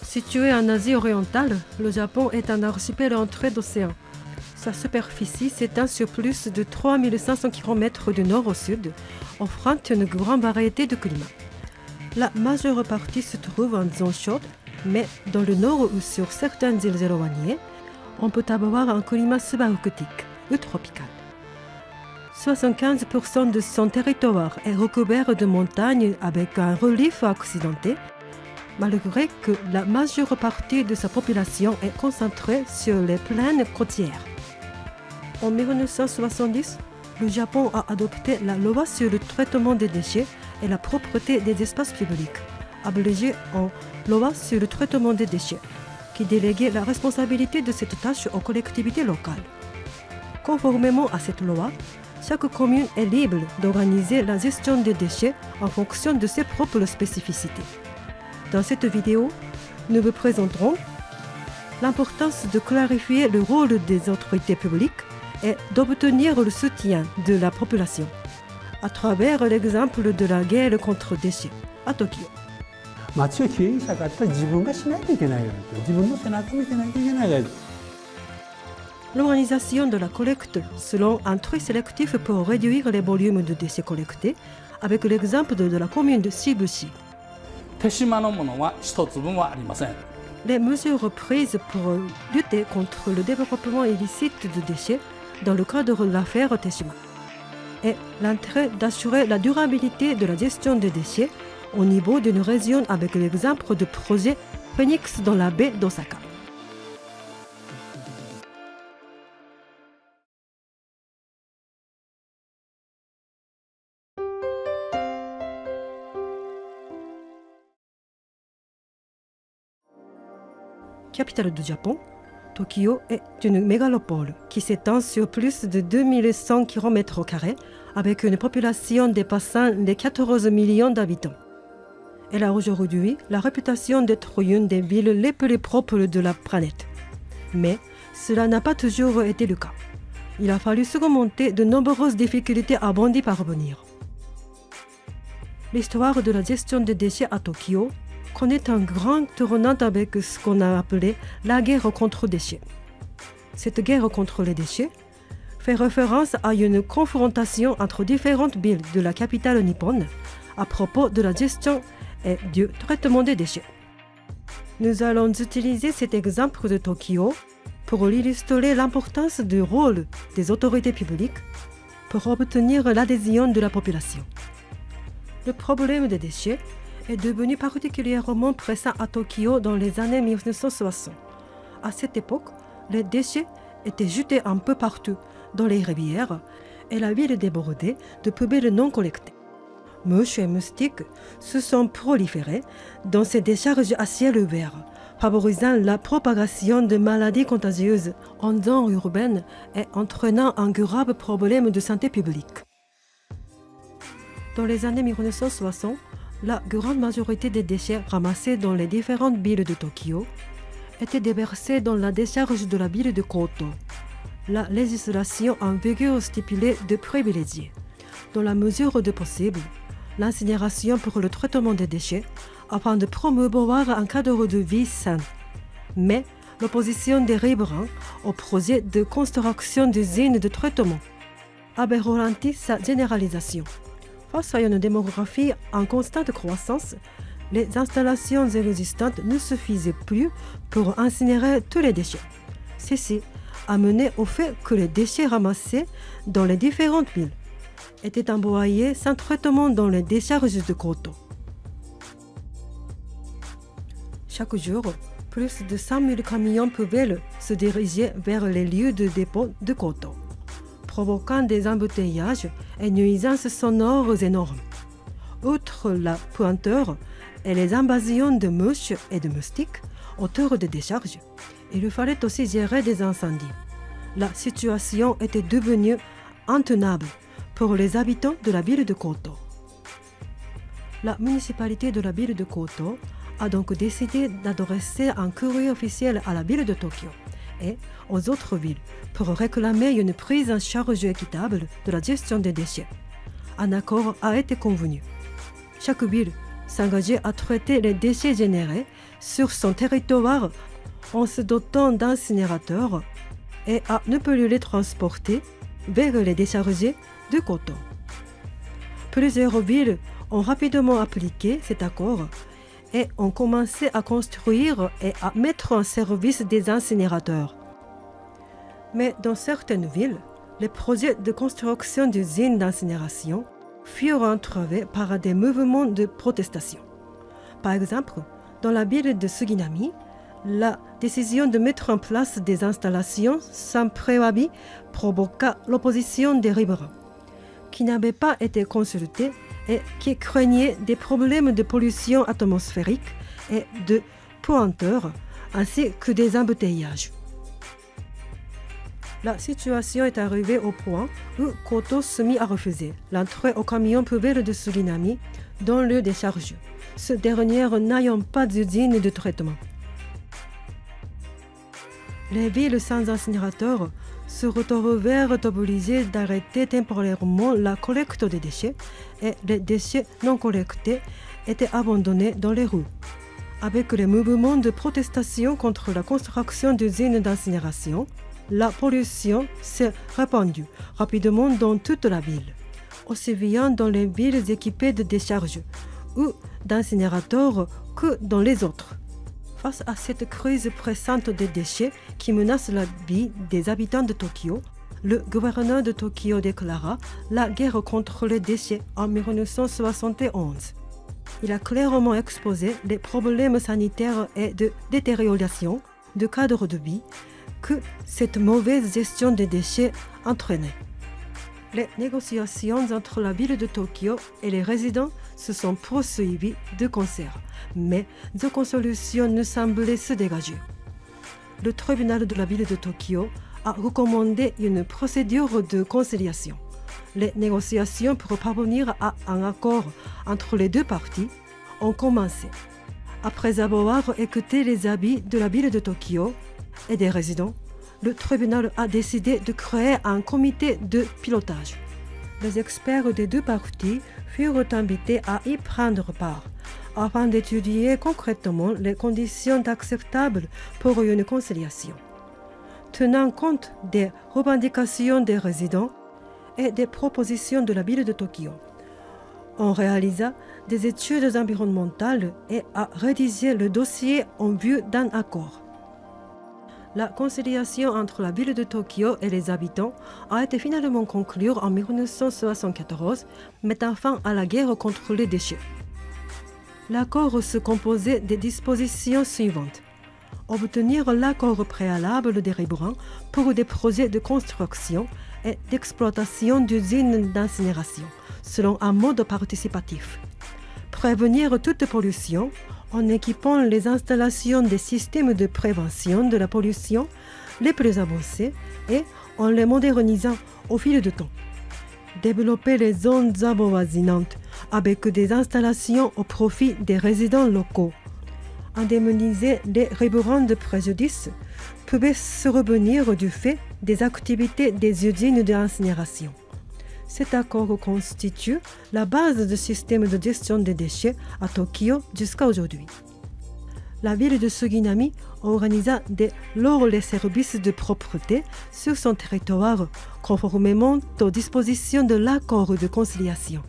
Situé en Asie orientale, le Japon est un archipel entré d'océan. Sa superficie s'étend sur plus de 3500 km du nord au sud, offrant une grande variété de climats. La majeure partie se trouve en zone chaude, mais dans le nord ou sur certaines îles éloignées, on peut avoir un climat subarctique ou tropical. 75% de son territoire est recouvert de montagnes avec un relief accidenté, malgré que la majeure partie de sa population est concentrée sur les plaines côtières. En 1970, le Japon a adopté la loi sur le traitement des déchets et la propreté des espaces publics, abrégée en loi sur le traitement des déchets, qui déléguait la responsabilité de cette tâche aux collectivités locales. Conformément à cette loi, chaque commune est libre d'organiser la gestion des déchets en fonction de ses propres spécificités. Dans cette vidéo, nous vous présenterons l'importance de clarifier le rôle des autorités publiques et d'obtenir le soutien de la population, à travers l'exemple de la guerre contre les déchets à Tokyo. 街をきれいにしたかったら自分がしないといけないよ。自分の背中を見てないといけないから。 L'organisation de la collecte selon un tri sélectif pour réduire les volumes de déchets collectés, avec l'exemple de la commune de Shibushi. 手島のものは一粒もありません。 Les mesures prises pour lutter contre le développement illicite de déchets dans le cadre de l'affaire Teshima et l'intérêt d'assurer la durabilité de la gestion des déchets au niveau d'une région avec l'exemple du projet Phoenix dans la baie d'Osaka. Capitale du Japon, Tokyo est une mégalopole qui s'étend sur plus de 2100 km² avec une population dépassant les 14 millions d'habitants. Elle a aujourd'hui la réputation d'être une des villes les plus propres de la planète. Mais cela n'a pas toujours été le cas. Il a fallu surmonter de nombreuses difficultés avant d'y parvenir. L'histoire de la gestion des déchets à Tokyo connaît un grand tournant avec ce qu'on a appelé la guerre contre les déchets. Cette guerre contre les déchets fait référence à une confrontation entre différentes villes de la capitale nippone à propos de la gestion et du traitement des déchets. Nous allons utiliser cet exemple de Tokyo pour illustrer l'importance du rôle des autorités publiques pour obtenir l'adhésion de la population. Le problème des déchets est devenu particulièrement pressant à Tokyo dans les années 1960. À cette époque, les déchets étaient jetés un peu partout dans les rivières et la ville débordait de poubelles non collectées. Mouches et moustiques se sont proliférés dans ces décharges à ciel ouvert, favorisant la propagation de maladies contagieuses en zone urbaine et entraînant un grave problème de santé publique. Dans les années 1960, la grande majorité des déchets ramassés dans les différentes villes de Tokyo étaient déversés dans la décharge de la ville de Koto. La législation en vigueur stipulait de privilégier, dans la mesure du possible, l'incinération pour le traitement des déchets afin de promouvoir un cadre de vie sain. Mais l'opposition des riverains au projet de construction d'usines de traitement avait ralenti sa généralisation. Face à une démographie en constante croissance, les installations existantes ne suffisaient plus pour incinérer tous les déchets. Ceci a mené au fait que les déchets ramassés dans les différentes villes étaient envoyés sans traitement dans les décharges de Koto. Chaque jour, plus de 100 000 camions pouvaient se diriger vers les lieux de dépôt de Koto, provoquant des embouteillages et nuisances sonores énormes. Outre la puanteur et les invasions de mouches et de moustiques autour des décharges, il fallait aussi gérer des incendies. La situation était devenue intenable pour les habitants de la ville de Koto. La municipalité de la ville de Koto a donc décidé d'adresser un courrier officiel à la ville de Tokyo et aux autres villes pour réclamer une prise en charge équitable de la gestion des déchets. Un accord a été convenu. Chaque ville s'engager à traiter les déchets générés sur son territoire en se dotant d'incinérateurs et à ne plus les transporter vers les déchargés de coton. Plusieurs villes ont rapidement appliqué cet accord et ont commencé à construire et à mettre en service des incinérateurs. Mais dans certaines villes, les projets de construction d'usines d'incinération furent entravés par des mouvements de protestation. Par exemple, dans la ville de Suginami, la décision de mettre en place des installations sans préavis provoqua l'opposition des riverains, qui n'avaient pas été consultés et qui craignaient des problèmes de pollution atmosphérique et de pointeurs, ainsi que des embouteillages. La situation est arrivée au point où Koto se mit à refuser l'entrée au camion poubelle de Suginami dans le décharge, ce dernier n'ayant pas d'usine de traitement. Les villes sans incinérateur se retrouvèrent obligées d'arrêter temporairement la collecte des déchets et les déchets non collectés étaient abandonnés dans les rues. Avec les mouvements de protestation contre la construction d'usines d'incinération, la pollution s'est répandue rapidement dans toute la ville, aussi bien dans les villes équipées de décharges ou d'incinérateurs que dans les autres. Face à cette crise pressante des déchets qui menace la vie des habitants de Tokyo, le gouverneur de Tokyo déclara la guerre contre les déchets en 1971. Il a clairement exposé les problèmes sanitaires et de détérioration du cadre de vie que cette mauvaise gestion des déchets entraînait. Les négociations entre la ville de Tokyo et les résidents se sont poursuivies de concert, mais aucune solution ne semblait se dégager. Le tribunal de la ville de Tokyo a recommandé une procédure de conciliation. Les négociations pour parvenir à un accord entre les deux parties ont commencé. Après avoir écouté les avis de la ville de Tokyo et des résidents, le tribunal a décidé de créer un comité de pilotage. Les experts des deux parties furent invités à y prendre part, afin d'étudier concrètement les conditions acceptables pour une conciliation. Tenant compte des revendications des résidents et des propositions de la ville de Tokyo, on réalisa des études environnementales et a rédigé le dossier en vue d'un accord. La conciliation entre la ville de Tokyo et les habitants a été finalement conclue en 1974, mettant fin à la guerre contre les déchets. L'accord se composait des dispositions suivantes. Obtenir l'accord préalable des riverains pour des projets de construction et d'exploitation d'usines d'incinération, selon un mode participatif. Prévenir toute pollution en équipant les installations des systèmes de prévention de la pollution les plus avancés et en les modernisant au fil du temps. Développer les zones avoisinantes avec des installations au profit des résidents locaux. Indemniser les riverains de préjudice pouvaient se revenir du fait des activités des usines d'incinération. Cet accord constitue la base du système de gestion des déchets à Tokyo jusqu'à aujourd'hui. La ville de Suginami organisa dès lors les services de propreté sur son territoire conformément aux dispositions de l'accord de conciliation.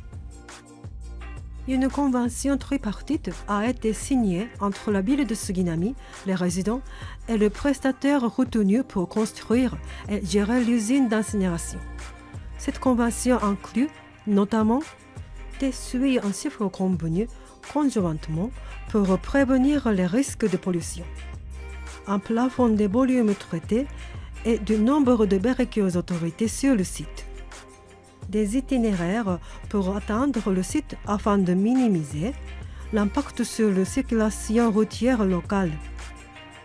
Une convention tripartite a été signée entre la ville de Suginami, les résidents et le prestataire retenu pour construire et gérer l'usine d'incinération. Cette convention inclut notamment des seuils en chiffres convenus conjointement pour prévenir les risques de pollution, un plafond des volumes traités et du nombre de barriques aux autorités sur le site, des itinéraires pour atteindre le site afin de minimiser l'impact sur la circulation routière locale.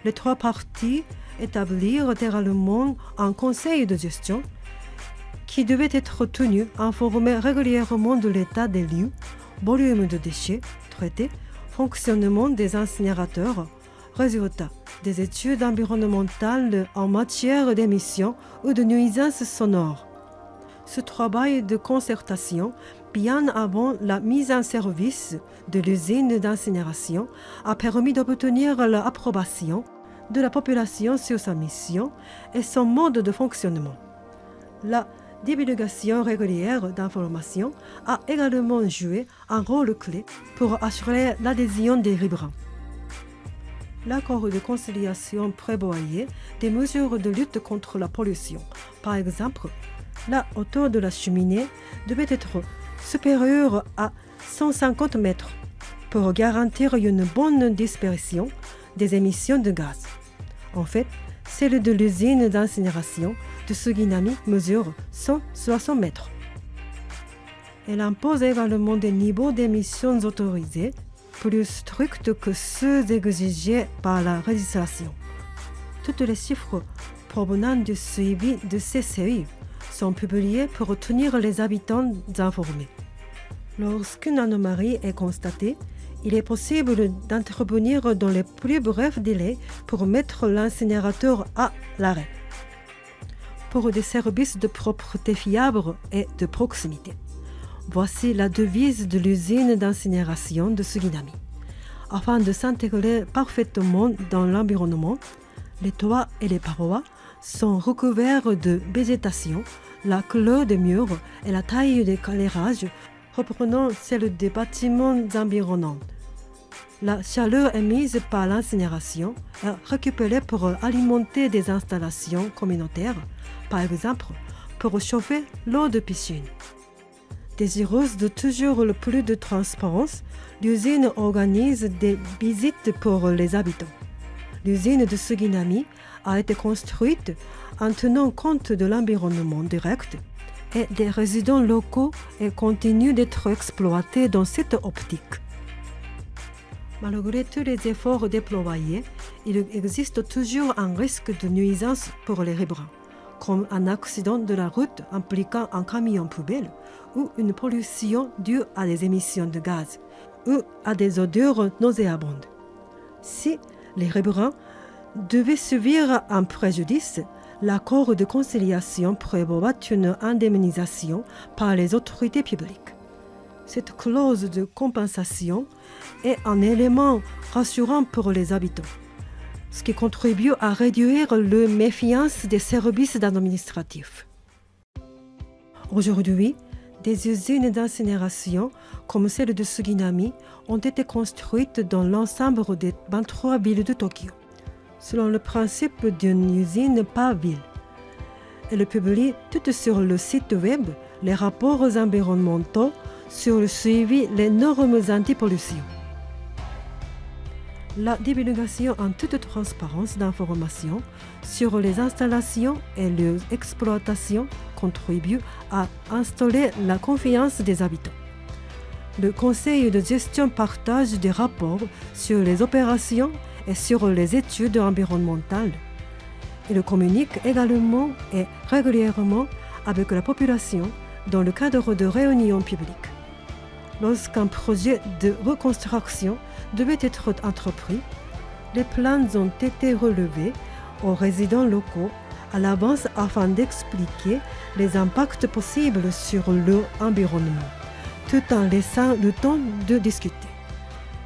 Les trois parties établirent également un conseil de gestion qui devait être tenu informé régulièrement de l'état des lieux, volume de déchets traités, fonctionnement des incinérateurs, résultats des études environnementales en matière d'émissions ou de nuisances sonores. Ce travail de concertation bien avant la mise en service de l'usine d'incinération, a permis d'obtenir l'approbation de la population sur sa mission et son mode de fonctionnement. La divulgation régulière d'informations a également joué un rôle clé pour assurer l'adhésion des riverains. L'accord de conciliation prévoyait des mesures de lutte contre la pollution. Par exemple, la hauteur de la cheminée devait être supérieure à 150 mètres pour garantir une bonne dispersion des émissions de gaz. En fait, celle de l'usine d'incinération de Suginami mesure 160 mètres. Elle impose également des niveaux d'émissions autorisés plus stricts que ceux exigés par la législation. Tous les chiffres provenant du suivi de ces seuils sont publiés pour tenir les habitants informés. Lorsqu'une anomalie est constatée, il est possible d'intervenir dans les plus brefs délais pour mettre l'incinérateur à l'arrêt. Pour des services de propreté fiables et de proximité. Voici la devise de l'usine d'incinération de Suginami. Afin de s'intégrer parfaitement dans l'environnement, les toits et les parois sont recouverts de végétation, la couleur des murs et la taille des éclairages reprenant celle des bâtiments environnants. La chaleur émise par l'incinération est récupérée pour alimenter des installations communautaires, par exemple pour chauffer l'eau de piscine. Désireuse de toujours le plus de transparence, l'usine organise des visites pour les habitants. L'usine de Suginami a été construite en tenant compte de l'environnement direct et des résidents locaux et continue d'être exploitée dans cette optique. Malgré tous les efforts déployés, il existe toujours un risque de nuisance pour les riverains, comme un accident de la route impliquant un camion poubelle ou une pollution due à des émissions de gaz ou à des odeurs nauséabondes. Si les riverains devaient subir un préjudice, l'accord de conciliation prévoit une indemnisation par les autorités publiques. Cette clause de compensation est un élément rassurant pour les habitants, ce qui contribue à réduire la méfiance des services administratifs. Aujourd'hui, des usines d'incinération comme celle de Suginami ont été construites dans l'ensemble des 23 villes de Tokyo, selon le principe d'une usine par ville. Elle publie tout sur le site web les rapports environnementaux sur le suivi des normes anti-pollution. La divulgation en toute transparence d'informations sur les installations et leur exploitation contribue à installer la confiance des habitants. Le conseil de gestion partage des rapports sur les opérations et sur les études environnementales. Il communique également et régulièrement avec la population dans le cadre de réunions publiques. Lorsqu'un projet de reconstruction devait être entrepris, les plans ont été relevés aux résidents locaux à l'avance afin d'expliquer les impacts possibles sur leur environnement, tout en laissant le temps de discuter.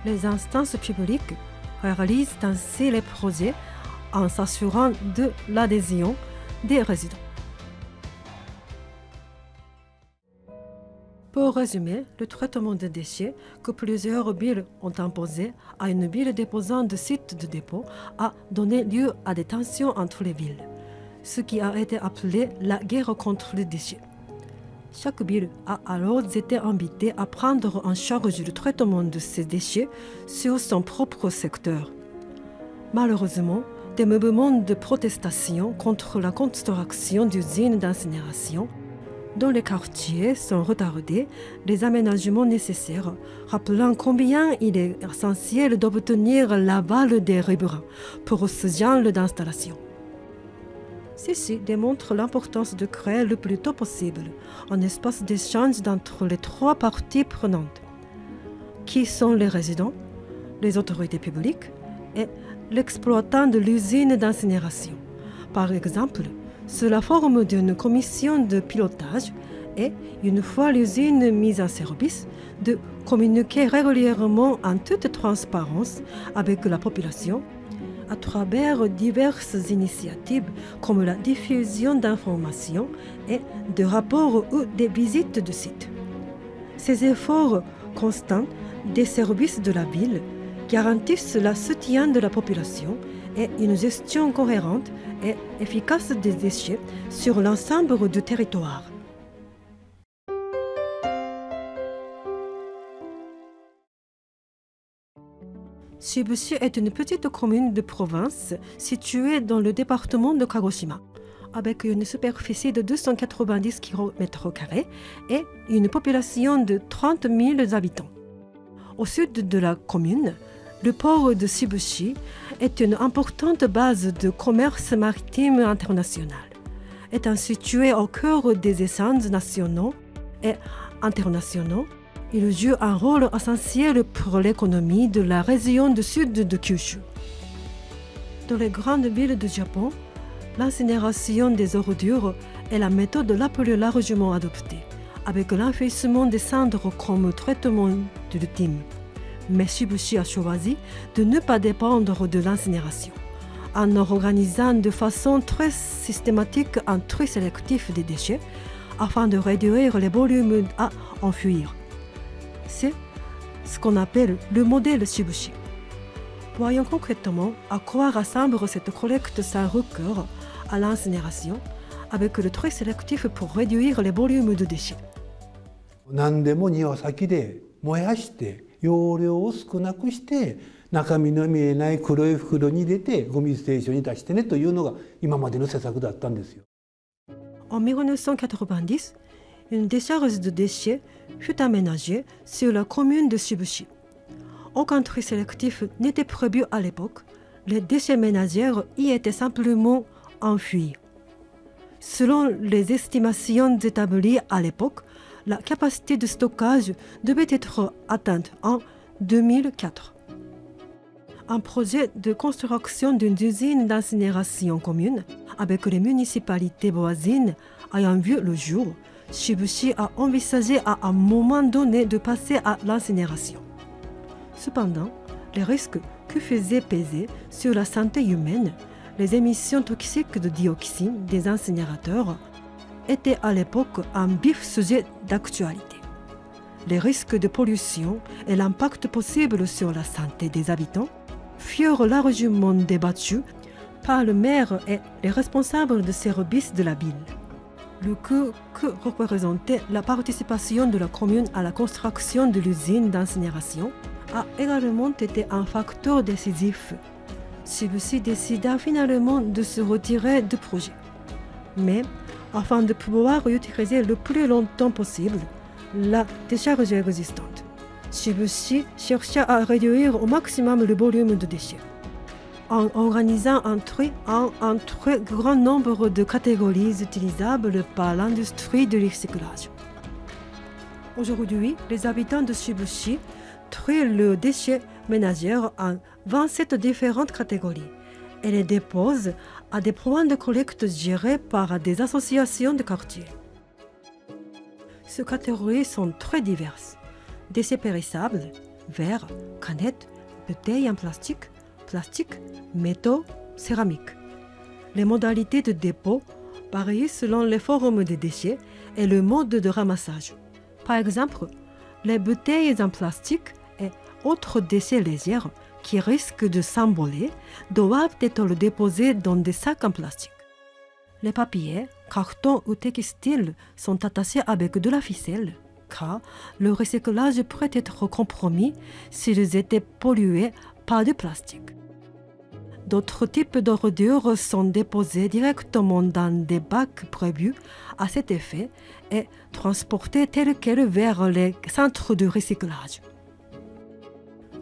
Les instances publiques réalisent ainsi les projets en s'assurant de l'adhésion des résidents. Pour résumer, le traitement des déchets que plusieurs villes ont imposé à une ville déposant de sites de dépôt a donné lieu à des tensions entre les villes, ce qui a été appelé la guerre contre les déchets. Chaque ville a alors été invitée à prendre en charge le traitement de ces déchets sur son propre secteur. Malheureusement, des mouvements de protestation contre la construction d'usines d'incinération dans les quartiers sont retardés les aménagements nécessaires, rappelant combien il est essentiel d'obtenir l'aval des riverains pour ce genre d'installation. Ceci démontre l'importance de créer le plus tôt possible un espace d'échange entre les trois parties prenantes, qui sont les résidents, les autorités publiques et l'exploitant de l'usine d'incinération. Par exemple, sous la forme d'une commission de pilotage et, une fois l'usine mise en service, de communiquer régulièrement en toute transparence avec la population à travers diverses initiatives comme la diffusion d'informations et de rapports ou des visites de sites. Ces efforts constants des services de la ville garantissent le soutien de la population et une gestion cohérente et efficace des déchets sur l'ensemble du territoire. Shibushi est une petite commune de province située dans le département de Kagoshima, avec une superficie de 290 km² et une population de 30 000 habitants. Au sud de la commune, le port de Shibushi est une importante base de commerce maritime international. Étant situé au cœur des échanges nationaux et internationaux, il joue un rôle essentiel pour l'économie de la région du sud de Kyushu. Dans les grandes villes du Japon, l'incinération des ordures est la méthode la plus largement adoptée, avec l'enfouissement des cendres comme traitement ultime. Mais Shibushi a choisi de ne pas dépendre de l'incinération, en organisant de façon très systématique un tri sélectif des déchets afin de réduire les volumes à enfouir. C'est ce qu'on appelle le modèle Shibushi. Voyons concrètement à quoi ressemble cette collecte sans recours à l'incinération avec le tri sélectif pour réduire les volumes de déchets. 何でも庭先で燃やして容量を少なくして中身の見えない黒い袋に入れてゴミステーションに出してねというのが今までの施策だったんですよ。En 1990, une décharge de déchets fut aménagée sur la commune de Shibushi. Aucun tri sélectif n'était prévu à l'époque. Les déchets ménagers y étaient simplement enfouis. Selon les estimations établies à l'époque, la capacité de stockage devait être atteinte en 2004. Un projet de construction d'une usine d'incinération commune avec les municipalités voisines ayant vu le jour, Shibushi a envisagé à un moment donné de passer à l'incinération. Cependant, les risques que faisaient peser sur la santé humaine les émissions toxiques de dioxine des incinérateurs étaient à l'époque un vif sujet d'actualité. Les risques de pollution et l'impact possible sur la santé des habitants furent largement débattus par le maire et les responsables de services de la ville. Le coût que représentait la participation de la commune à la construction de l'usine d'incinération a également été un facteur décisif. Shibushi décida finalement de se retirer du projet. Mais, afin de pouvoir utiliser le plus longtemps possible la décharge existante, Shibushi chercha à réduire au maximum le volume de déchets, en organisant un tri en un très grand nombre de catégories utilisables par l'industrie du recyclage. Aujourd'hui, les habitants de Shibushi trient le déchet ménager en 27 différentes catégories et les déposent à des points de collecte gérés par des associations de quartier. Ces catégories sont très diverses. Déchets périssables, verre, canettes, bouteilles en plastique, métaux, céramique. Les modalités de dépôt varient selon les formes des déchets et le mode de ramassage. Par exemple, les bouteilles en plastique et autres déchets légers qui risquent de s'envoler doivent être déposés dans des sacs en plastique. Les papiers, cartons ou textiles sont attachés avec de la ficelle, car le recyclage pourrait être compromis s'ils étaient pollués par du plastique. D'autres types d'ordures sont déposés directement dans des bacs prévus à cet effet et transportés tels quels vers les centres de recyclage.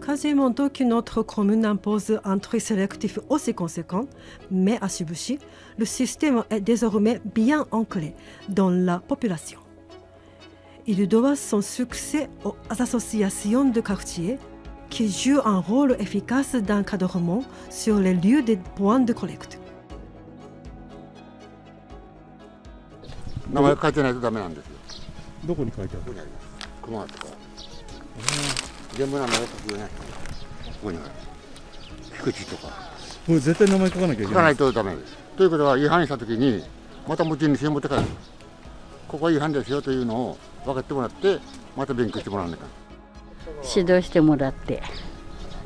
Quasiment aucune autre commune impose un tri sélectif aussi conséquent, mais à Shibushi, le système est désormais bien ancré dans la population. Il doit son succès aux associations de quartier qui jouent un rôle efficace d'encadrement sur les lieux des points de collecte. 名前書いてないとダメなんですよ。どこに書いてある？ここにあります。熊とか。全部名前が書くようになってます。ここには。菊池とか。これ絶対名前書かなきゃいけない。書かないとダメです。ということは違反したときに、また持ち主に持って帰る。ここは違反ですよというのを分かってもらって、また勉強してもらわないか。指導してもらって、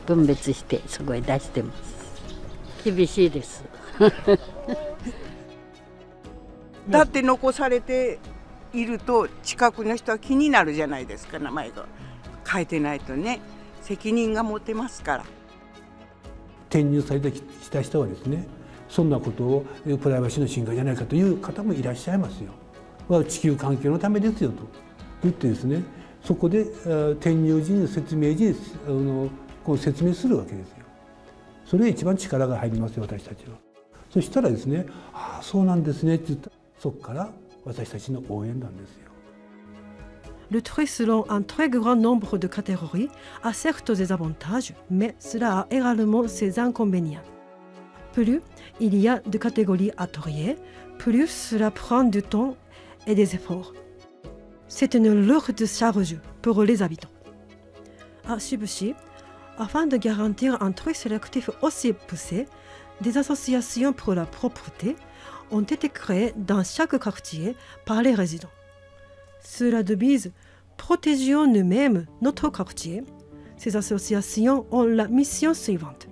分別してそこへ出してます。厳しいです。だって残されていると近くの人は気になるじゃないですか。名前が変えてないとね、責任が持てますから。転入されてきた人はですね、そんなことをプライバシーの侵害じゃないかという方もいらっしゃいますよ。地球環境のためですよと言ってですね、そこで転入時に説明時にこう説明するわけですよ。それが一番力が入りますよ、私たちは。そしたらですね、ああそうなんですねって言ったら、そこから私たちの応援なんですよ。Le tri selon un très grand nombre de catégories a certes des avantages, mais cela a également ses inconvénients. Plus il y a de catégories à trier, plus cela prend du temps et des efforts. C'est une lourde charge pour les habitants. À Shibushi, afin de garantir un tri sélectif aussi poussé, des associations pour la propreté ont été créées dans chaque quartier par les résidents. Cela devise « Protégeons nous-mêmes notre quartier ». Ces associations ont la mission suivante: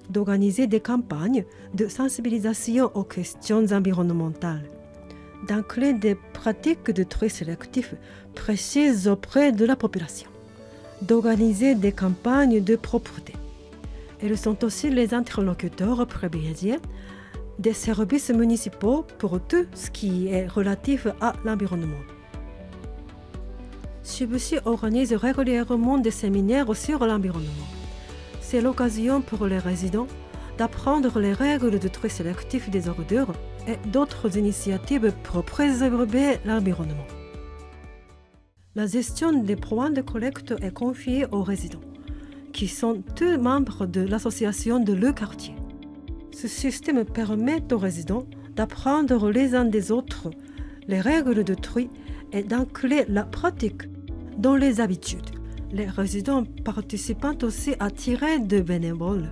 d'organiser des campagnes de sensibilisation aux questions environnementales, d'inclure des pratiques de tri sélectif précises auprès de la population, d'organiser des campagnes de propreté. Elles sont aussi les interlocuteurs privilégiés des services municipaux pour tout ce qui est relatif à l'environnement. Shibushi organise régulièrement des séminaires sur l'environnement. C'est l'occasion pour les résidents d'apprendre les règles de tri sélectif des ordures et d'autres initiatives pour préserver l'environnement. La gestion des points de collecte est confiée aux résidents, qui sont tous membres de l'association de leur quartier. Ce système permet aux résidents d'apprendre les uns des autres les règles de tri et d'inclure la pratique dans les habitudes. Les résidents participent aussi à tirer de bénévoles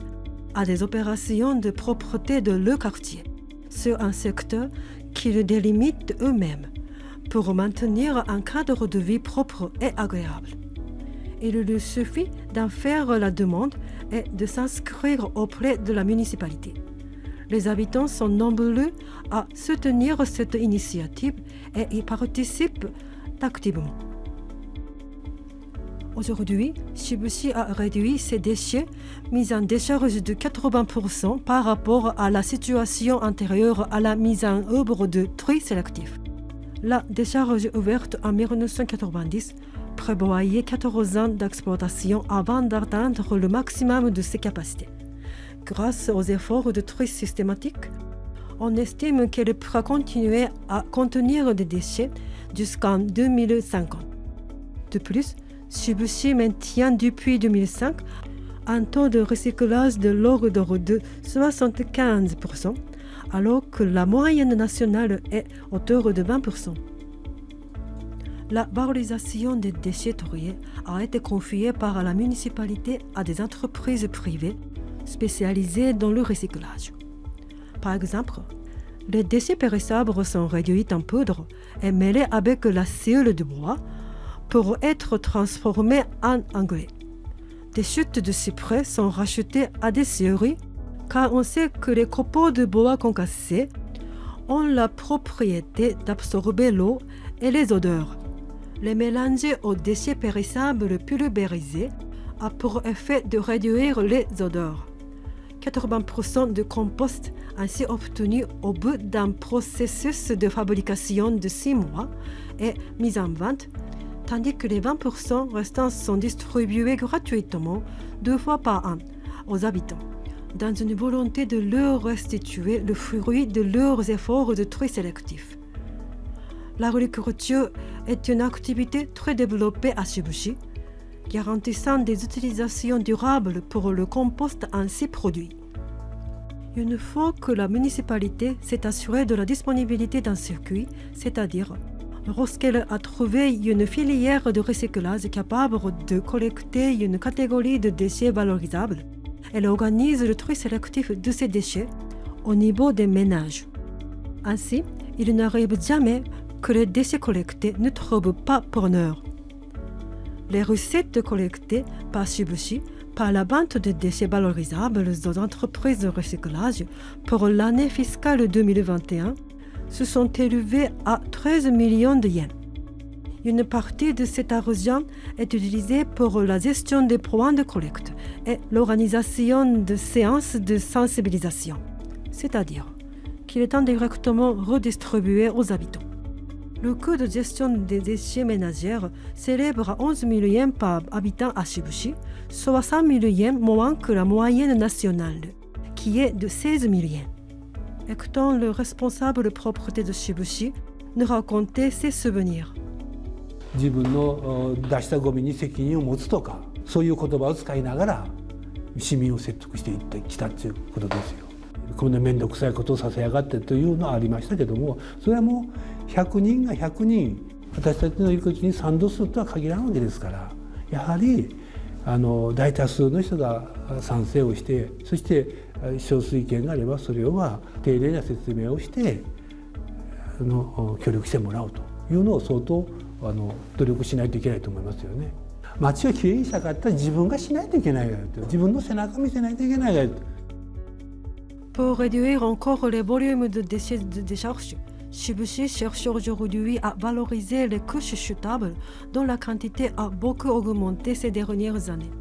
à des opérations de propreté de leur quartier sur un secteur qu'ils délimitent eux-mêmes pour maintenir un cadre de vie propre et agréable. Il lui suffit d'en faire la demande et de s'inscrire auprès de la municipalité. Les habitants sont nombreux à soutenir cette initiative et y participent activement. Aujourd'hui, Shibushi a réduit ses déchets mis en décharge de 80% par rapport à la situation antérieure à la mise en œuvre de tri sélectif. La décharge ouverte en 1990 prévoyait 14 ans d'exploitation avant d'atteindre le maximum de ses capacités. Grâce aux efforts de tri systématique, on estime qu'elle pourra continuer à contenir des déchets jusqu'en 2050. De plus, Shibushi maintient depuis 2005 un taux de recyclage de l'ordre de 75%, alors que la moyenne nationale est autour de 20%. La valorisation des déchets triés a été confiée par la municipalité à des entreprises privées spécialisées dans le recyclage. Par exemple, les déchets périssables sont réduits en poudre et mêlés avec la sciure de bois pour être transformés en engrais. Des chutes de cyprès sont rachetées à des scieries car on sait que les copeaux de bois concassés ont la propriété d'absorber l'eau et les odeurs. Les mélanger aux déchets périssables pulvérisés a pour effet de réduire les odeurs. 80% de compost ainsi obtenu au bout d'un processus de fabrication de 6 mois est mis en vente, tandis que les 20% restants sont distribués gratuitement 2 fois par an aux habitants, dans une volonté de leur restituer le fruit de leurs efforts de tri sélectif. L'agriculture est une activité très développée à Shibushi, garantissant des utilisations durables pour le compost ainsi produit. Une fois que la municipalité s'est assurée de la disponibilité d'un circuit, c'est-à-dire lorsqu'elle a trouvé une filière de recyclage capable de collecter une catégorie de déchets valorisables, elle organise le tri sélectif de ces déchets au niveau des ménages. Ainsi, il n'arrive jamais que les déchets collectés ne trouvent pas preneur. Les recettes collectées par Shibushi par la vente de déchets valorisables aux entreprises de recyclage pour l'année fiscale 2021 se sont élevées à 13 millions de yens. Une partie de cet argent est utilisée pour la gestion des points de collecte et l'organisation de séances de sensibilisation, c'est-à-dire qu'il est indirectement redistribué aux habitants. Le coût de gestion des déchets ménagers s'élève à 11 000 yens par habitant à Shibushi, soit 100 000 yens moins que la moyenne nationale, qui est de 16 000 yens. Hector, le responsable de propreté de Shibushi, nous racontait ses souvenirs. 自分の出したゴミに責任を持つとか、そういう言葉を使いながら市民を説得していってきたということですよ。こんな面倒くさいことをさせやがってというのはありましたけども、それはもう100人が100人私たちの言うことに賛同するとは限らんわけですから、やはり大多数の人が賛成をして、そして少数意見があればそれは丁寧な説明をして協力してもらうというのを相当努力しないといけないと思いますよね。街をきれいにしたかったら自分がしないといけないからと、自分の背中見せないといけないからと。Pour réduire encore les volumes de déchets de décharge, Shibushi cherche aujourd'hui à valoriser les couches chutables dont la quantité a beaucoup augmenté ces dernières années.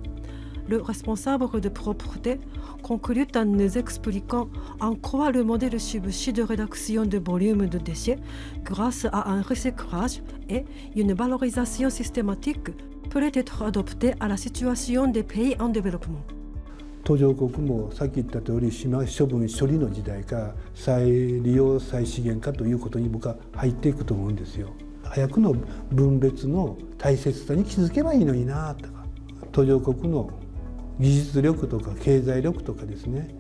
Le responsable de propreté conclut en nous expliquant en quoi le modèle Shibushi de réduction de volume de déchets grâce à un recyclage et une valorisation systématique peut être adopté à la situation des pays en développement. 途上国もさっき言った通り島処分処理の時代か再利用再資源化ということに僕は入っていくと思うんですよ。早くの分別の大切さに気づけばいいのになとか、途上国の技術力とか経済力とかですね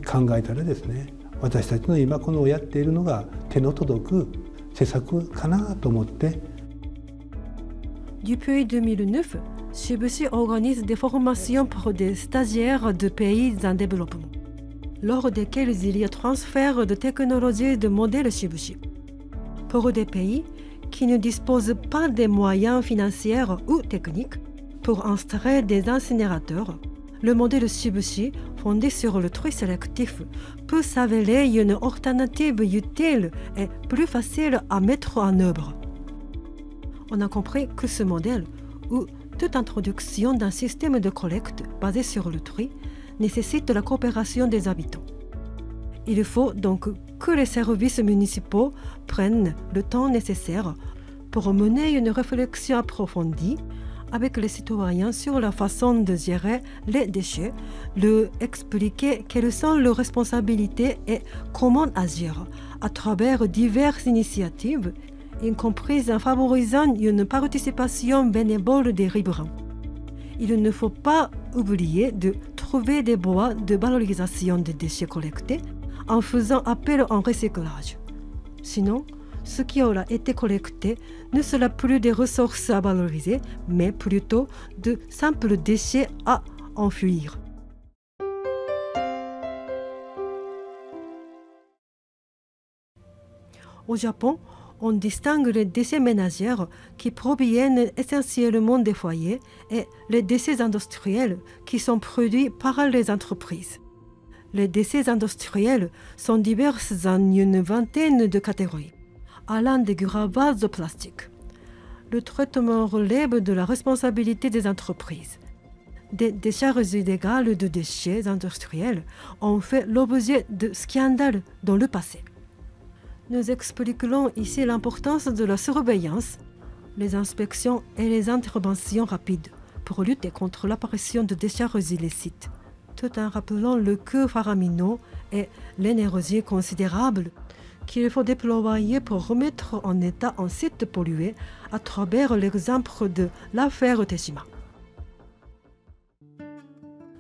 考えたらですね、私たちの今このやっているのが手の届く施策かなと思って。Depuis 2009, Shibushi organise des formations pour des stagiaires de pays en développement, lors desquelles il y a transfert de technologies de modèles Shibushi. Pour des pays qui ne disposent pas des moyens financiers ou techniques pour installer des incinérateurs, le modèle Shibushi, fondé sur le tri sélectif, peut s'avérer une alternative utile et plus facile à mettre en œuvre. On a compris que ce modèle, ou toute introduction d'un système de collecte basé sur le tri, nécessite la coopération des habitants. Il faut donc que les services municipaux prennent le temps nécessaire pour mener une réflexion approfondie avec les citoyens sur la façon de gérer les déchets, leur expliquer quelles sont leurs responsabilités et comment agir à travers diverses initiatives, y compris en favorisant une participation bénévole des riverains. Il ne faut pas oublier de trouver des voies de valorisation des déchets collectés en faisant appel en recyclage. Sinon, ce qui aura été collecté ne sera plus des ressources à valoriser, mais plutôt de simples déchets à enfuir. Au Japon, on distingue les déchets ménagers qui proviennent essentiellement des foyers et les déchets industriels qui sont produits par les entreprises. Les déchets industriels sont divers en une vingtaine de catégories, allant des gravats au plastique. Le traitement relève de la responsabilité des entreprises. Des décharges illégales de déchets industriels ont fait l'objet de scandales dans le passé. Nous expliquerons ici l'importance de la surveillance, les inspections et les interventions rapides pour lutter contre l'apparition de décharges illicites, tout en rappelant le coût faramineux et l'énergie considérable qu'il faut déployer pour remettre en état un site pollué à travers l'exemple de l'affaire Teshima.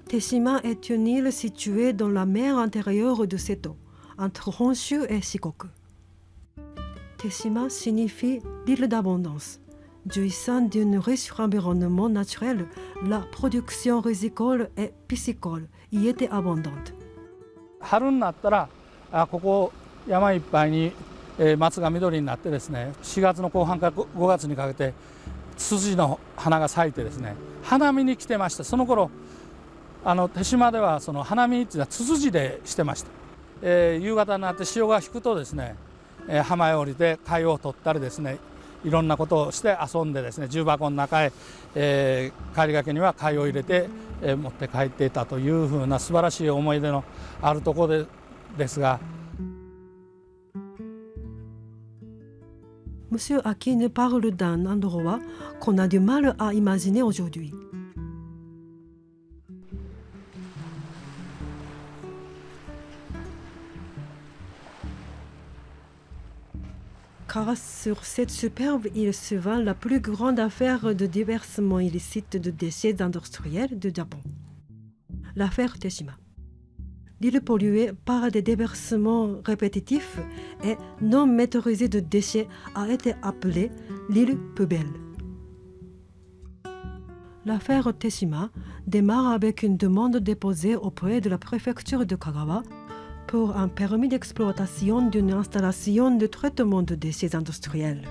Teshima est une île située dans la mer intérieure de Seto, entre Honshu et Shikoku. Teshima signifie l'île d'abondance. Jouissant d'un riche environnement naturel, la production risicole et piscicole y était abondante. 春になったらここ山いっぱいに松が緑になってですね、4月の後半から5月にかけてツツジの花が咲いてですね、花見に来てました。その頃手島ではその花見っていうのはツツジでしてました。夕方になって潮が引くとですね、浜へ降りて貝を取ったりですね、いろんなことをして遊んでですね、重箱の中へ、帰りがけには貝を入れて、持って帰っていたというふうな素晴らしい思い出のあるところですが。Monsieur Aki nous parle d'un endroit qu'on a du mal à imaginer aujourd'hui. Car sur cette superbe île se vend la plus grande affaire de déversement illicite de déchets industriels du Japon, l'affaire Teshima. L'île polluée par des déversements répétitifs et non maîtrisés de déchets a été appelée l'île poubelle. L'affaire Teshima démarre avec une demande déposée auprès de la préfecture de Kagawa pour un permis d'exploitation d'une installation de traitement de déchets industriels.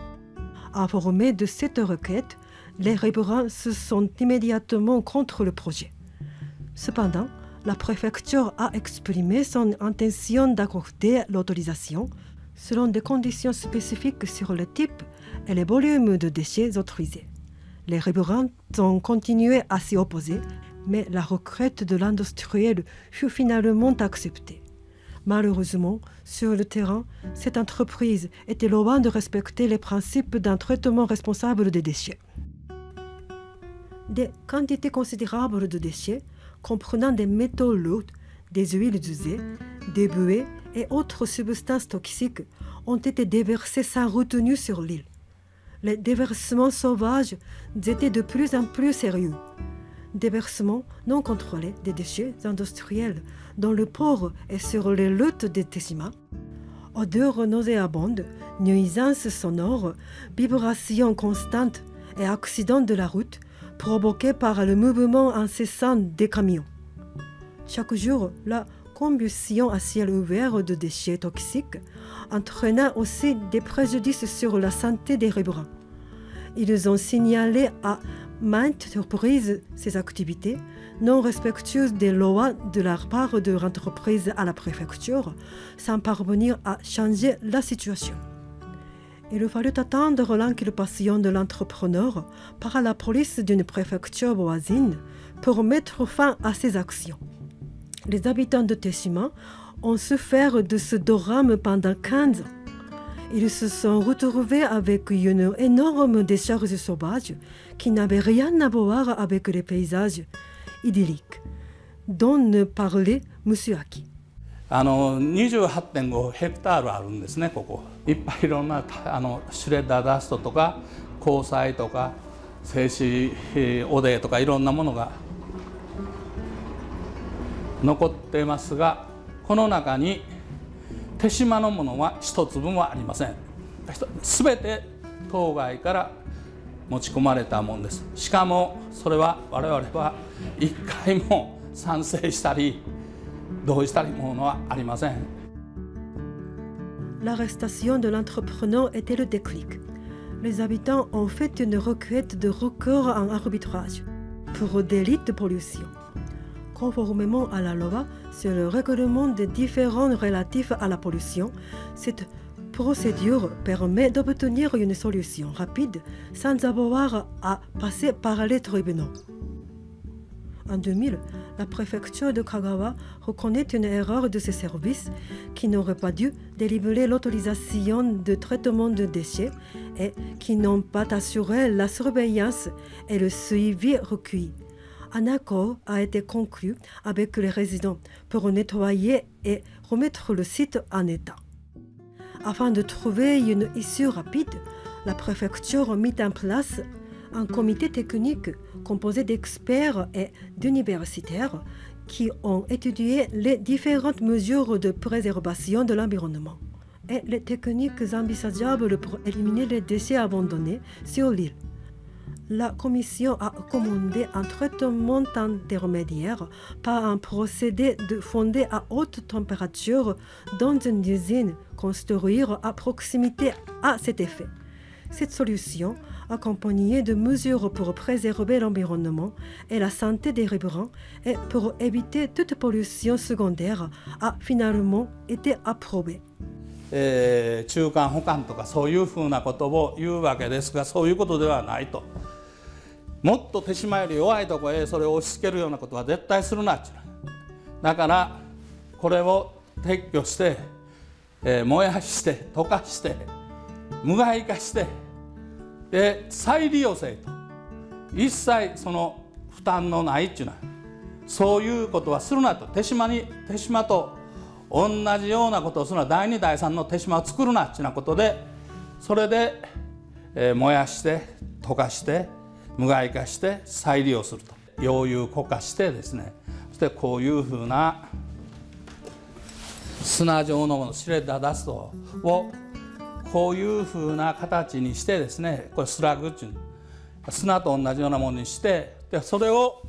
Informés de cette requête, les riverains se sont immédiatement contre le projet. Cependant, la préfecture a exprimé son intention d'accorder l'autorisation selon des conditions spécifiques sur le type et les volumes de déchets autorisés. Les riverains ont continué à s'y opposer, mais la requête de l'industriel fut finalement acceptée. Malheureusement, sur le terrain, cette entreprise était loin de respecter les principes d'un traitement responsable des déchets. Des quantités considérables de déchets, comprenant des métaux lourds, des huiles usées, des buées et autres substances toxiques, ont été déversées sans retenue sur l'île. Les déversements sauvages étaient de plus en plus sérieux. Déversement non contrôlé des déchets industriels dans le port et sur les routes de Teshima, odeurs nauséabondes, nuisances sonores, vibrations constantes et accidents de la route provoqués par le mouvement incessant des camions. Chaque jour, la combustion à ciel ouvert de déchets toxiques entraîna aussi des préjudices sur la santé des riverains. Ils ont signalé à maintes reprises ces activités non respectueuses des lois de la part de l'entreprise à la préfecture, sans parvenir à changer la situation. Il fallut attendre l'inculpation de l'entrepreneur par la police d'une préfecture voisine pour mettre fin à ces actions. Les habitants de Teshima ont souffert de ce drame pendant 15 ans. Ils se sont retrouvés avec une énorme décharge sauvage qui n'avait rien à voir avec les paysages idylliques dont ne parlait M. Aki. 28.5 ヘクタールあるんですね、ここ。いっぱいいろんなシュレッダーダストとか鋼材とか製紙汚泥とかいろんなものが残っていますが、この中に手島のものは一粒もありません。すべて島外から持ち込まれたものです。しかもそれは我々は一回も賛成したり同意したりものはありません。L'arrestation de l'entrepreneur était le déclic. Les habitants ont fait une requête de recours en arbitrage pour délit de pollution. Conformément à la loi sur le règlement des différends relatifs à la pollution, cette procédure permet d'obtenir une solution rapide sans avoir à passer par les tribunaux. En 2000, la préfecture de Kagawa reconnaît une erreur de ses services qui n'auraient pas dû délivrer l'autorisation de traitement de déchets et qui n'ont pas assuré la surveillance et le suivi requis. Un accord a été conclu avec les résidents pour nettoyer et remettre le site en état. Afin de trouver une issue rapide, la préfecture mit en place un comité technique composé d'experts et d'universitaires qui ont étudié les différentes mesures de préservation de l'environnement et les techniques envisageables pour éliminer les déchets abandonnés sur l'île. La Commission a commandé un traitement intermédiaire par un procédé fondé à haute température dans une usine construite à proximité à cet effet. Cette solution, accompagnée de mesures pour préserver l'environnement et la santé des riverains et pour éviter toute pollution secondaire, a finalement été approuvée. 中間保管とかそういうふうなことを言うわけですが、そういうことではないと。もっと手島より弱いところへそれを押し付けるようなことは絶対するなっちゅう。だからこれを撤去して、燃やして溶かして無害化してで再利用せと。一切その負担のないっちゅうな、そういうことはするなと。手島と同じようなことをするな、第2第3の手島を作るなっちゅうなことで、それで、燃やして溶かして無害化して再利用すると、溶融固化してですね、そしてこういうふうな砂状のもの、シュレッダーダストをこういうふうな形にしてですね、これスラグっていう砂と同じようなものにして、でそれを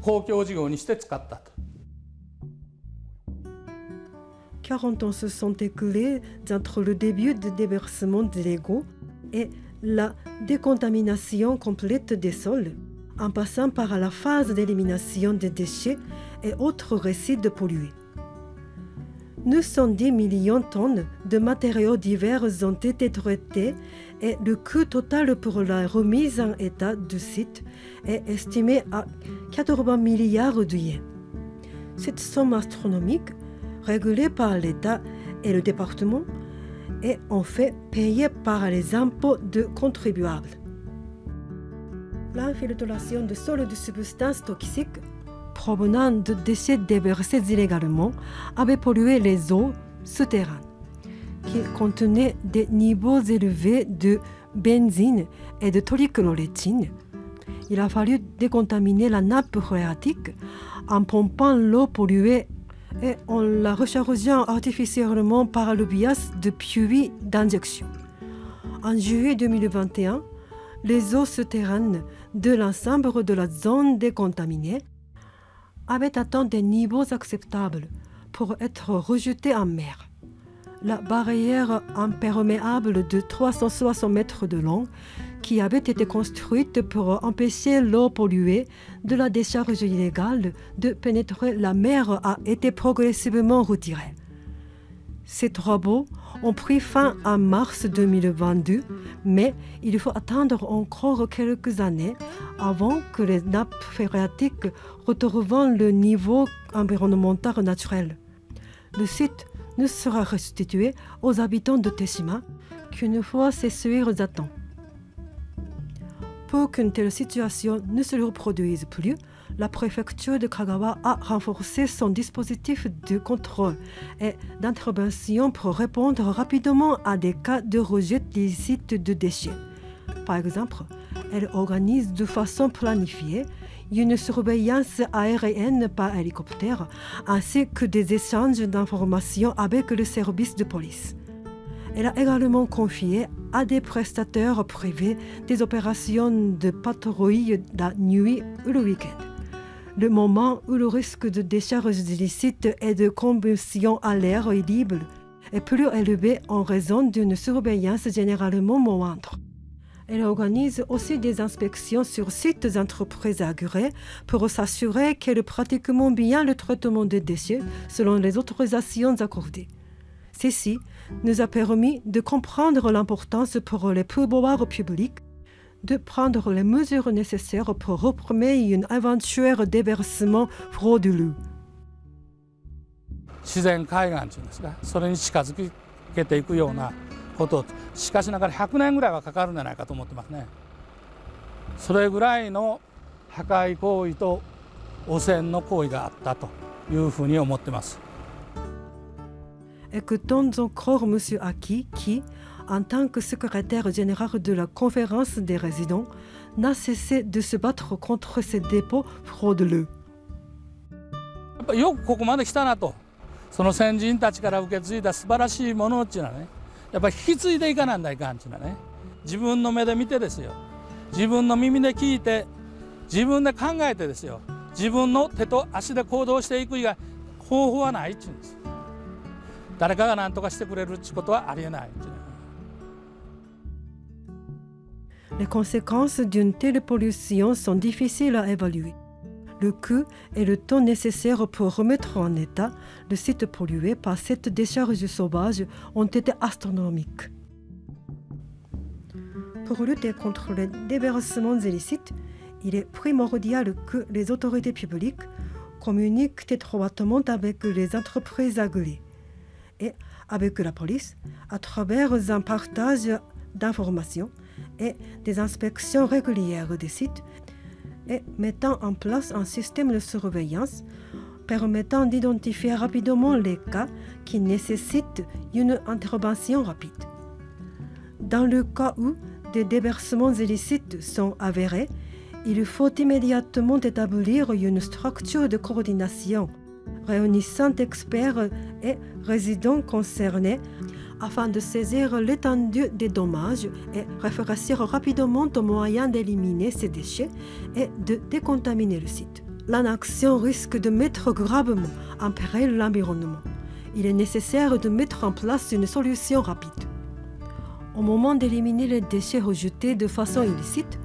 公共事業にして使ったと。40 ans se sont écoulés entre le début du déversement des légaux et la décontamination complète des sols, en passant par la phase d'élimination des déchets et autres résidus pollués. 910 millions de tonnes de matériaux divers ont été traités et le coût total pour la remise en état du site est estimé à 80 milliards de yens. Cette somme astronomique, régulée par l'État et le département, est en fait payée par les impôts de contribuables. L'infiltration de sols de substances toxiques provenant de déchets déversés illégalement avait pollué les eaux souterraines, qui contenaient des niveaux élevés de benzine et de trichloroéthine. Il a fallu décontaminer la nappe phréatique en pompant l'eau polluée et en la rechargeant artificiellement par le biais de puits d'injection. En juillet 2021, les eaux souterraines de l'ensemble de la zone décontaminée avaient atteint des niveaux acceptables pour être rejetées en mer. La barrière imperméable de 360 mètres de long, qui avait été construite pour empêcher l'eau polluée de la décharge illégale de pénétrer la mer, a été progressivement retirée. Ces travaux ont pris fin en mars 2022, mais il faut attendre encore quelques années avant que les nappes phréatiques retrouvent le niveau environnemental naturel. Le site ne sera restitué aux habitants de Teshima qu'une fois ces seuils atteints. Pour qu'une telle situation ne se reproduise plus, la préfecture de Kagawa a renforcé son dispositif de contrôle et d'intervention pour répondre rapidement à des cas de rejet illicite de déchets. Par exemple, elle organise de façon planifiée une surveillance aérienne par hélicoptère ainsi que des échanges d'informations avec le service de police. Elle a également confié à des prestataires privés des opérations de patrouille la nuit ou le week-end. Le moment où le risque de décharge illicite et de combustion à l'air libre est plus élevé en raison d'une surveillance généralement moindre. Elle organise aussi des inspections sur sites d'entreprises agréées pour s'assurer qu'elles pratiquent bien le traitement des déchets selon les autorisations accordées. Ceci nous a permis de comprendre l'importance pour les pouvoirs publics de prendre les mesures nécessaires pour réprimer un éventuel déversement frauduleux. 自然海岸というんですか、それに近づけていくようなことを、しかしながら100年ぐらいはかかるんじゃないかと思ってますね。それぐらいの破壊行為と汚染の行為があったというふうに思ってます。Écoutons encore M. Aki qui, en tant que secrétaire général de la conférence des résidents, n'a cessé de se battre contre ces dépôts frauduleux. よくここまで来たなとその先人たちから受け継いだ素晴らしいものっていうのはね、やっぱり引き継いでいかなんだいかんっていうのはね、自分の目で見てですよ、自分の耳で聞いて、自分で考えてですよ、自分の手と足で行動していく以外方法はないっていうんです。誰かが何とかしてくれるってことはありえないっていう。Les conséquences d'une telle pollution sont difficiles à évaluer. Le coût et le temps nécessaires pour remettre en état le site pollué par cette décharge sauvage ont été astronomiques. Pour lutter contre les déversements illicites, il est primordial que les autorités publiques communiquent étroitement avec les entreprises agréées et avec la police à travers un partage d'informations et des inspections régulières des sites et mettant en place un système de surveillance permettant d'identifier rapidement les cas qui nécessitent une intervention rapide. Dans le cas où des déversements illicites sont avérés, il faut immédiatement établir une structure de coordination réunissant experts et résidents concernés afin de saisir l'étendue des dommages et réfléchir rapidement aux moyens d'éliminer ces déchets et de décontaminer le site. L'inaction risque de mettre gravement en péril l'environnement. Il est nécessaire de mettre en place une solution rapide. Au moment d'éliminer les déchets rejetés de façon illicite,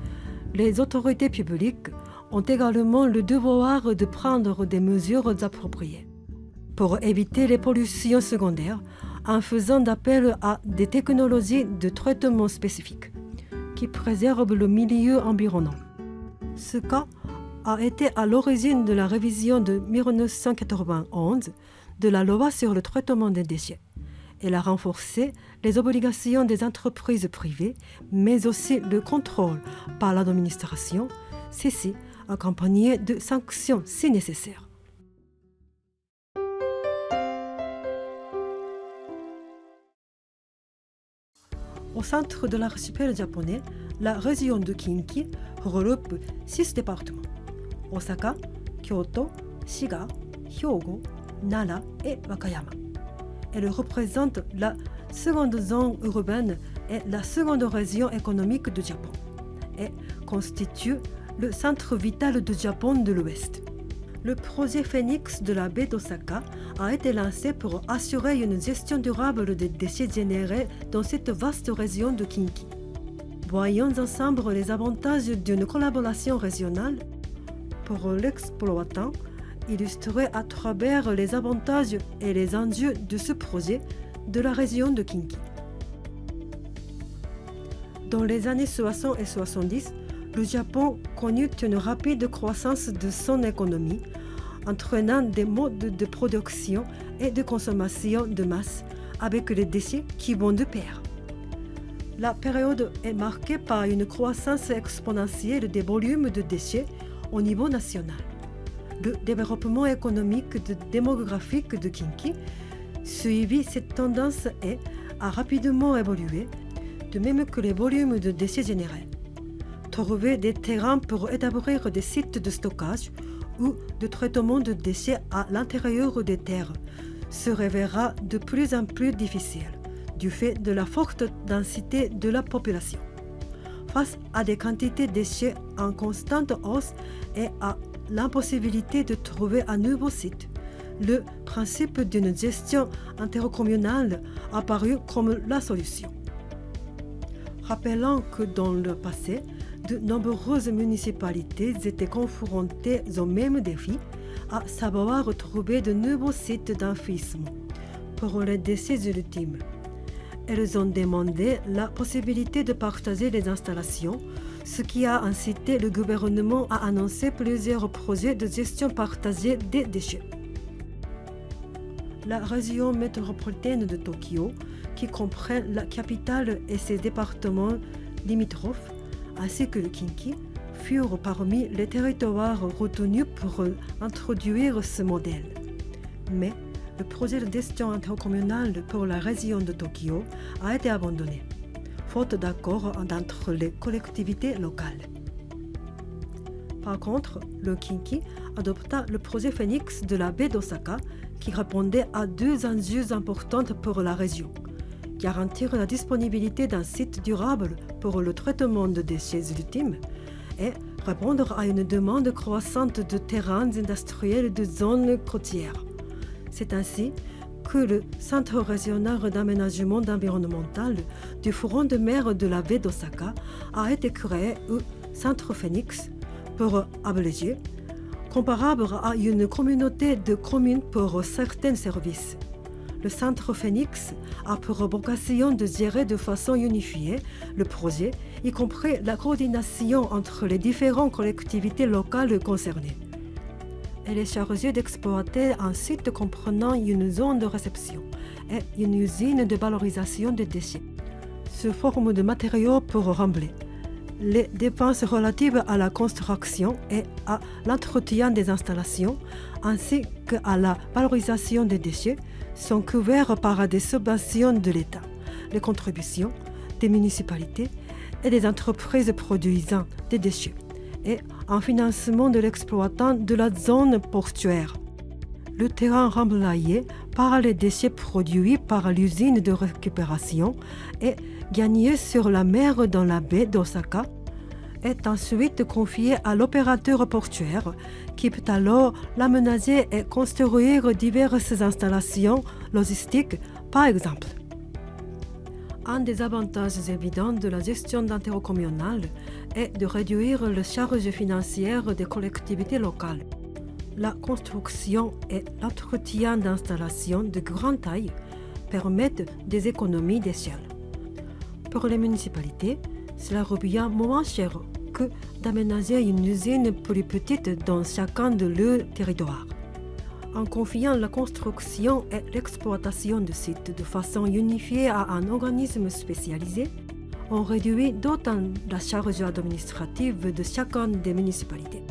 les autorités publiques ont également le devoir de prendre des mesures appropriées pour éviter les pollutions secondaires en faisant appel à des technologies de traitement spécifiques qui préservent le milieu environnant. Ce cas a été à l'origine de la révision de 1991 de la loi sur le traitement des déchets. Elle a renforcé les obligations des entreprises privées, mais aussi le contrôle par l'administration, ceci accompagné de sanctions si nécessaires. Au centre de l'archipel japonais, la région de Kinki regroupe 6 départements: Osaka, Kyoto, Shiga, Hyogo, Nara et Wakayama. Elle représente la seconde zone urbaine et la seconde région économique du Japon et constitue le centre vital du Japon de l'Ouest. Le projet Phoenix de la baie d'Osaka a été lancé pour assurer une gestion durable des déchets générés dans cette vaste région de Kinki. Voyons ensemble les avantages d'une collaboration régionale pour l'exploitant, illustrés à travers les avantages et les enjeux de ce projet de la région de Kinki. Dans les années 60 et 70, le Japon connut une rapide croissance de son économie, entraînant des modes de production et de consommation de masse avec les déchets qui vont de pair. La période est marquée par une croissance exponentielle des volumes de déchets au niveau national. Le développement économique et démographique de Kinki suivit cette tendance et a rapidement évolué, de même que les volumes de déchets générés. Trouver des terrains pour établir des sites de stockage ou de traitement de déchets à l'intérieur des terres se révélera de plus en plus difficile du fait de la forte densité de la population. Face à des quantités de déchets en constante hausse et à l'impossibilité de trouver un nouveau site, le principe d'une gestion intercommunale a apparu comme la solution. Rappelons que dans le passé, de nombreuses municipalités étaient confrontées au même défi, à savoir trouver de nouveaux sites d'enfouissement pour les déchets ultimes. Elles ont demandé la possibilité de partager les installations, ce qui a incité le gouvernement à annoncer plusieurs projets de gestion partagée des déchets. La région métropolitaine de Tokyo, qui comprend la capitale et ses départements limitrophes, ainsi que le Kinki, furent parmi les territoires retenus pour introduire ce modèle. Mais le projet de gestion intercommunale pour la région de Tokyo a été abandonné, faute d'accord entre les collectivités locales. Par contre, le Kinki adopta le projet Phoenix de la baie d'Osaka qui répondait à deux enjeux importants pour la région. Garantir la disponibilité d'un site durable pour le traitement de déchets ultimes et répondre à une demande croissante de terrains industriels de zones côtières. C'est ainsi que le Centre régional d'aménagement environnemental du front de mer de la baie d'Osaka a été créé au Centre Phoenix pour abréger, comparable à une communauté de communes pour certains services. Le Centre Phoenix a pour vocation de gérer de façon unifiée le projet, y compris la coordination entre les différentes collectivités locales concernées. Elle est chargée d'exploiter un site comprenant une zone de réception et une usine de valorisation des déchets, sous forme de matériaux pour rembler. Les dépenses relatives à la construction et à l'entretien des installations, ainsi qu'à la valorisation des déchets, sont couverts par des subventions de l'État, les contributions des municipalités et des entreprises produisant des déchets, et un financement de l'exploitant de la zone portuaire. Le terrain remblayé par les déchets produits par l'usine de récupération et gagné sur la mer dans la baie d'Osaka est ensuite confié à l'opérateur portuaire qui peut alors l'aménager et construire diverses installations logistiques, par exemple. Un des avantages évidents de la gestion d'intercommunal est de réduire les charges financières des collectivités locales. La construction et l'entretien d'installations de grande taille permettent des économies d'échelle. Pour les municipalités, cela revient moins cher que d'aménager une usine plus petite dans chacun de leurs territoires. En confiant la construction et l'exploitation du site de façon unifiée à un organisme spécialisé, on réduit d'autant la charge administrative de chacune des municipalités.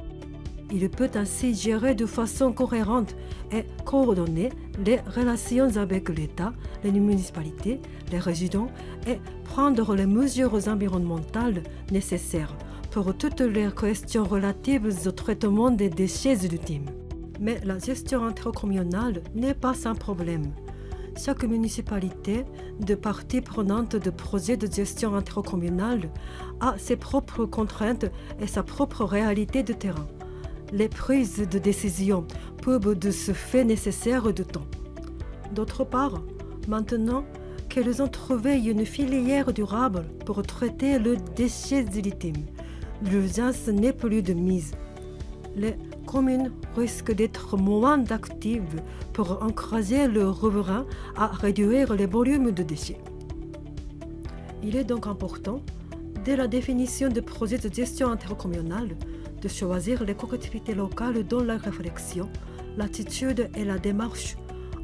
Il peut ainsi gérer de façon cohérente et coordonner les relations avec l'État, les municipalités, les résidents et prendre les mesures environnementales nécessaires pour toutes les questions relatives au traitement des déchets ultimes. Mais la gestion intercommunale n'est pas sans problème. Chaque municipalité de parties prenantes de projets de gestion intercommunale a ses propres contraintes et sa propre réalité de terrain. Les prises de décision peuvent de ce fait nécessaire de temps. D'autre part, maintenant qu'elles ont trouvé une filière durable pour traiter le déchet ultime, l'urgence n'est plus de mise. Les communes risquent d'être moins actives pour encourager le riverain à réduire les volumes de déchets. Il est donc important, dès la définition de projets de gestion intercommunale, de choisir les collectivités locales dont la réflexion, l'attitude et la démarche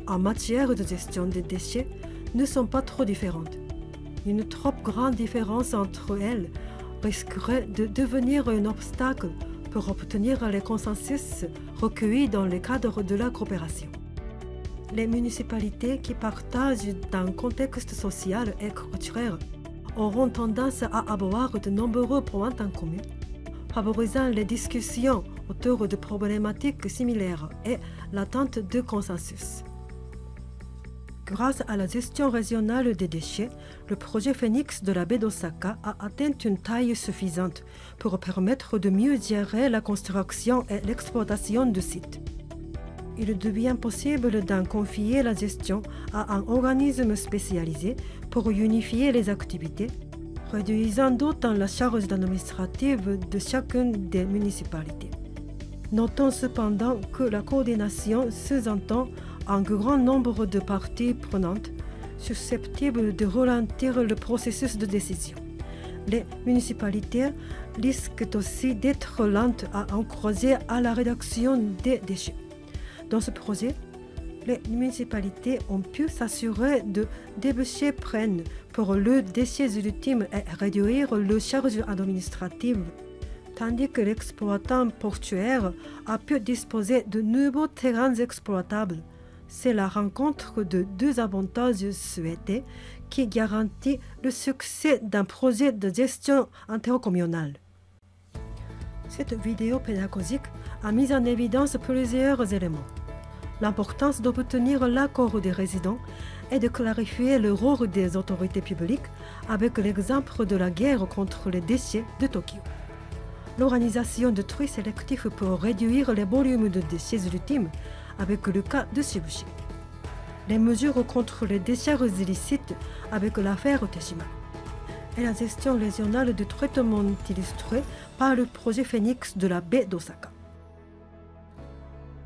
en matière de gestion des déchets ne sont pas trop différentes. Une trop grande différence entre elles risquerait de devenir un obstacle pour obtenir les consensus recueillis dans le cadre de la coopération. Les municipalités qui partagent un contexte social et culturel auront tendance à avoir de nombreux points en commun, favorisant les discussions autour de problématiques similaires et l'attente de consensus. Grâce à la gestion régionale des déchets, le projet Phoenix de la baie d'Osaka a atteint une taille suffisante pour permettre de mieux gérer la construction et l'exploitation du site. Il devient possible d'en confier la gestion à un organisme spécialisé pour unifier les activités, réduisant d'autant la charge administrative de chacune des municipalités. Notons cependant que la coordination sous-entend un grand nombre de parties prenantes susceptibles de ralentir le processus de décision. Les municipalités risquent aussi d'être lentes à encourager à la réduction des déchets. Dans ce projet, les municipalités ont pu s'assurer de débouchés prennent pour le déchet ultime et réduire les charges administratives, tandis que l'exploitant portuaire a pu disposer de nouveaux terrains exploitables. C'est la rencontre de deux avantages souhaités qui garantit le succès d'un projet de gestion intercommunale. Cette vidéo pédagogique a mis en évidence plusieurs éléments. L'importance d'obtenir l'accord des résidents et de clarifier le rôle des autorités publiques avec l'exemple de la guerre contre les déchets de Tokyo. L'organisation de tri sélectif pour réduire les volumes de déchets ultimes avec le cas de Shibushi. Les mesures contre les décharges illicites avec l'affaire Teshima. Et la gestion régionale de traitement illustrée par le projet Phoenix de la baie d'Osaka.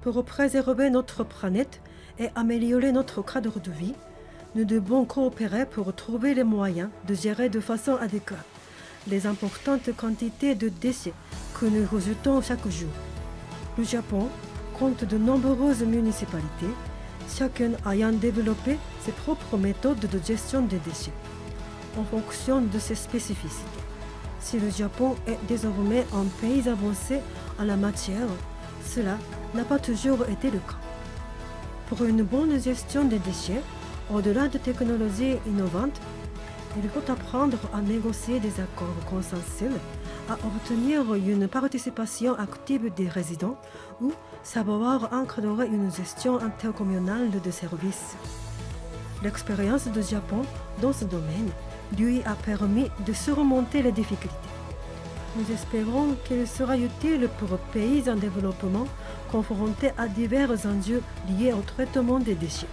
Pour préserver notre planète et améliorer notre cadre de vie, nous devons coopérer pour trouver les moyens de gérer de façon adéquate les importantes quantités de déchets que nous rejetons chaque jour. Le Japon compte de nombreuses municipalités, chacune ayant développé ses propres méthodes de gestion des déchets, en fonction de ses spécificités. Si le Japon est désormais un pays avancé en la matière, cela n'a pas toujours été le cas. Pour une bonne gestion des déchets, au-delà de technologies innovantes, il faut apprendre à négocier des accords consensuels, à obtenir une participation active des résidents ou savoir encadrer une gestion intercommunale de services. L'expérience du Japon dans ce domaine lui a permis de surmonter les difficultés. Nous espérons qu'il sera utile pour les pays en développement confrontés à divers enjeux liés au traitement des déchets.